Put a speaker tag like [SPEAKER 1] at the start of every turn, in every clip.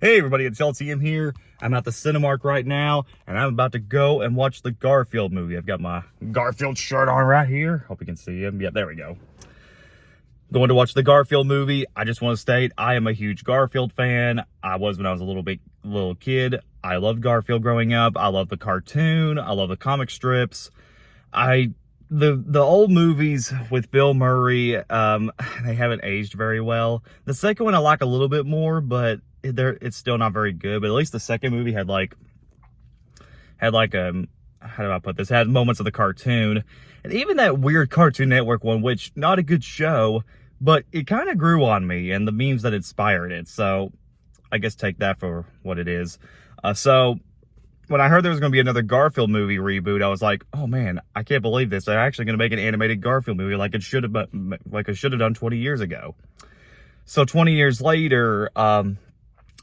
[SPEAKER 1] Hey everybody, it's LTM here. I'm at the Cinemark right now, and I'm about to go and watch the Garfield movie. I've got my Garfield shirt on right here. Hope you can see him. Yeah, there we go. Going to watch the Garfield movie. I just want to state, I am a huge Garfield fan. I was when I was a little kid. I loved Garfield growing up. I love the cartoon. I love the comic strips. The old movies with Bill Murray, they haven't aged very well. The second one I like a little bit more, but it's still not very good. But at least the second movie had how do I put this? Had moments of the cartoon, and even that weird Cartoon Network one, which not a good show, but it kind of grew on me and the memes that inspired it. So I guess take that for what it is. So when I heard there was going to be another Garfield movie reboot, I was like, oh man, I can't believe this. They're actually going to make an animated Garfield movie like it should have done 20 years ago. So 20 years later,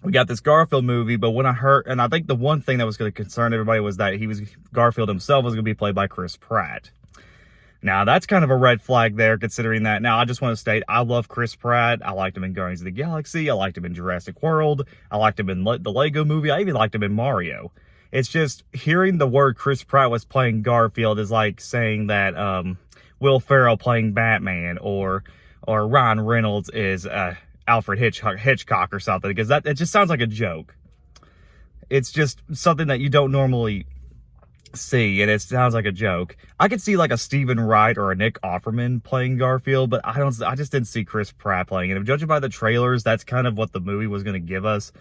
[SPEAKER 1] we got this Garfield movie, but when I heard, and I think the one thing that was going to concern everybody was that Garfield himself was going to be played by Chris Pratt. Now, that's kind of a red flag there, considering that. Now, I just want to state, I love Chris Pratt. I liked him in Guardians of the Galaxy. I liked him in Jurassic World. I liked him in the Lego movie. I even liked him in Mario. It's just, hearing the word Chris Pratt was playing Garfield is like saying that Will Ferrell playing Batman or Ryan Reynolds is Alfred Hitchcock or something, because it just sounds like a joke. It's just something that you don't normally see, and it sounds like a joke. I could see like a Stephen Wright or a Nick Offerman playing Garfield, but I just didn't see Chris Pratt playing it. If judging by the trailers, that's kind of what the movie was going to give us.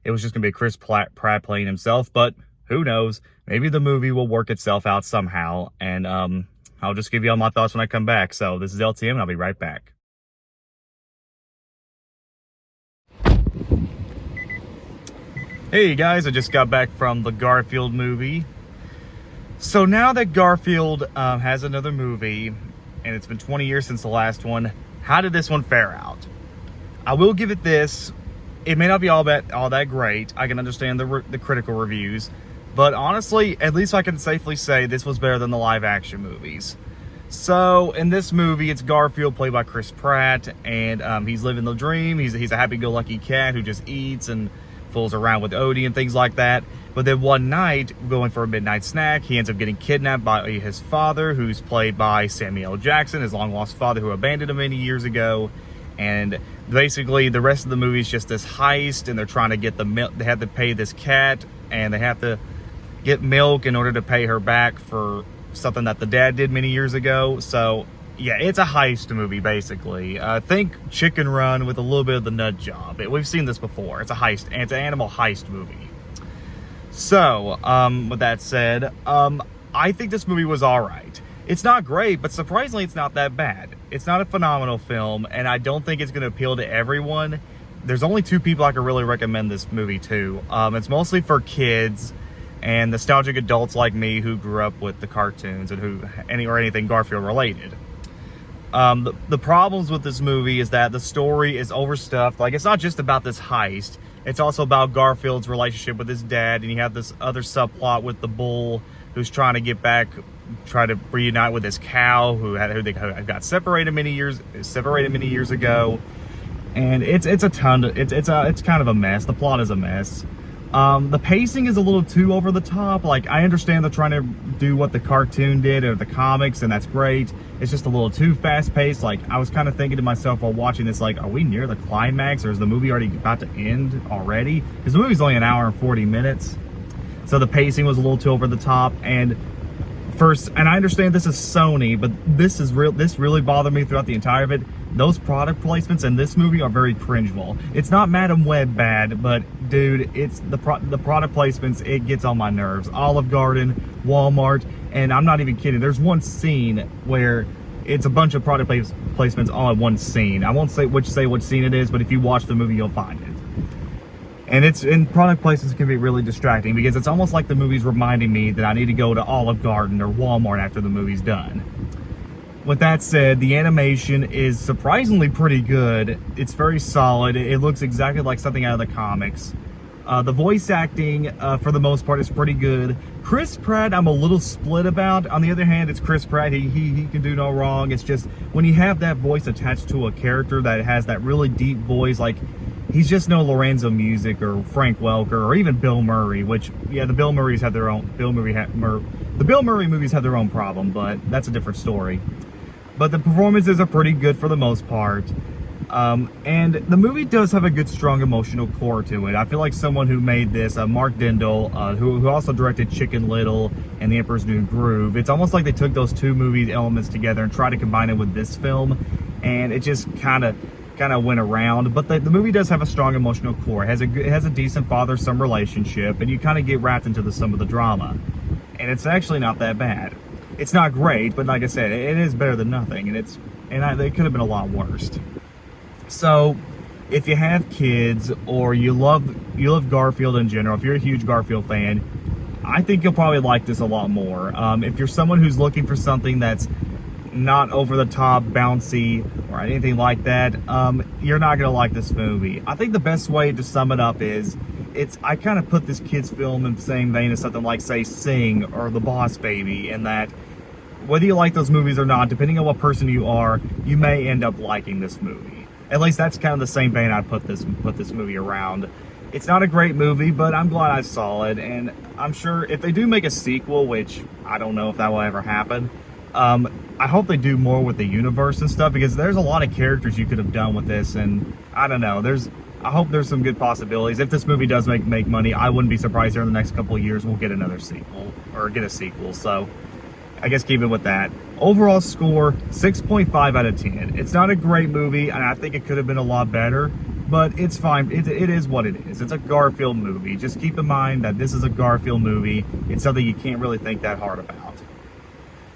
[SPEAKER 1] It was just going to be Chris Pratt playing himself, but who knows? Maybe the movie will work itself out somehow, and I'll just give you all my thoughts when I come back. So this is LTM, and I'll be right back. Hey guys, I just got back from the Garfield movie. So now that Garfield has another movie, and it's been 20 years since the last one, how did this one fare out? I will give it this. It may not be all that great. I can understand the critical reviews, but honestly, at least I can safely say this was better than the live action movies. So in this movie, it's Garfield played by Chris Pratt, and he's living the dream. He's a happy-go-lucky cat who just eats and fools around with Odie and things like that. But then one night, going for a midnight snack, he ends up getting kidnapped by his father, who's played by Samuel L. Jackson, his long-lost father who abandoned him many years ago. And basically, the rest of the movie is just this heist, and they're trying to get the milk. They have to pay this cat, and they have to get milk in order to pay her back for something that the dad did many years ago. So yeah, it's a heist movie, basically. Think Chicken Run with a little bit of the nut job. We've seen this before. It's a heist, and it's an animal heist movie. So, with that said, I think this movie was alright. It's not great, but surprisingly, it's not that bad. It's not a phenomenal film, and I don't think it's going to appeal to everyone. There's only two people I can really recommend this movie to. It's mostly for kids and nostalgic adults like me who grew up with the cartoons and anything Garfield related. The problems with this movie is that the story is overstuffed. Like, it's not just about this heist. It's also about Garfield's relationship with his dad, and you have this other subplot with the bull who's trying to get back, try to reunite with his cow who they got separated many years ago. And it's kind of a mess. The plot is a mess. The pacing is a little too over the top. Like, I understand they're trying to do what the cartoon did or the comics, and that's great. It's just a little too fast paced. Like, I was kind of thinking to myself while watching this, like, are we near the climax, or is the movie already about to end already? Because the movie's only an hour and 40 minutes. So the pacing was a little too over the top. And I understand this is Sony, but this really bothered me throughout the entire of it. Those product placements in this movie are very cringeable. It's not Madam Web bad, but dude, it's the product placements, it gets on my nerves. Olive Garden, Walmart, and I'm not even kidding. There's one scene where it's a bunch of product placements all in one scene. I won't say which scene it is, but if you watch the movie, you'll find it. And product placements can be really distracting, because it's almost like the movie's reminding me that I need to go to Olive Garden or Walmart after the movie's done. With that said, the animation is surprisingly pretty good. It's very solid. It looks exactly like something out of the comics. The voice acting, for the most part, is pretty good. Chris Pratt, I'm a little split about. On the other hand, it's Chris Pratt. He can do no wrong. It's just when you have that voice attached to a character that has that really deep voice, like he's just no Lorenzo Music or Frank Welker or even Bill Murray, which, yeah, the Bill Murray movies have their own problem, but that's a different story. But the performances are pretty good for the most part. And the movie does have a good, strong emotional core to it. I feel like someone who made this, Mark Dindal, who also directed Chicken Little and The Emperor's New Groove, it's almost like they took those two movie elements together and tried to combine it with this film, and it just kind of went around. But the movie does have a strong emotional core. It has a decent father-son relationship, and you kind of get wrapped into some of the drama. And it's actually not that bad. It's not great, but like I said, it is better than nothing, and it could have been a lot worse. So, if you have kids or you love Garfield in general, if you're a huge Garfield fan, I think you'll probably like this a lot more. If you're someone who's looking for something that's not over the top, bouncy, or anything like that, you're not gonna like this movie. I think the best way to sum it up is, I kind of put this kids film in the same vein as something like, say, Sing or The Boss Baby, in that whether you like those movies or not, depending on what person you are, you may end up liking this movie. At least that's kind of the same vein I'd put this movie around. It's not a great movie, but I'm glad I saw it, and I'm sure if they do make a sequel, which I don't know if that will ever happen, I hope they do more with the universe and stuff, because there's a lot of characters you could have done with this, and I don't know, I hope there's some good possibilities. If this movie does make money, I wouldn't be surprised here in the next couple of years we'll get another sequel, or get a sequel, so I guess keep it with that. Overall score, 6.5 out of 10. It's not a great movie, and I think it could have been a lot better, but it's fine. It is what it is. It's a Garfield movie. Just keep in mind that this is a Garfield movie. It's something you can't really think that hard about.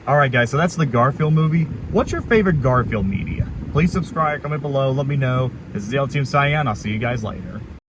[SPEAKER 1] Alright guys, so that's the Garfield movie. What's your favorite Garfield media? Please subscribe, comment below, let me know. This is the L Team signing out, and I'll see you guys later.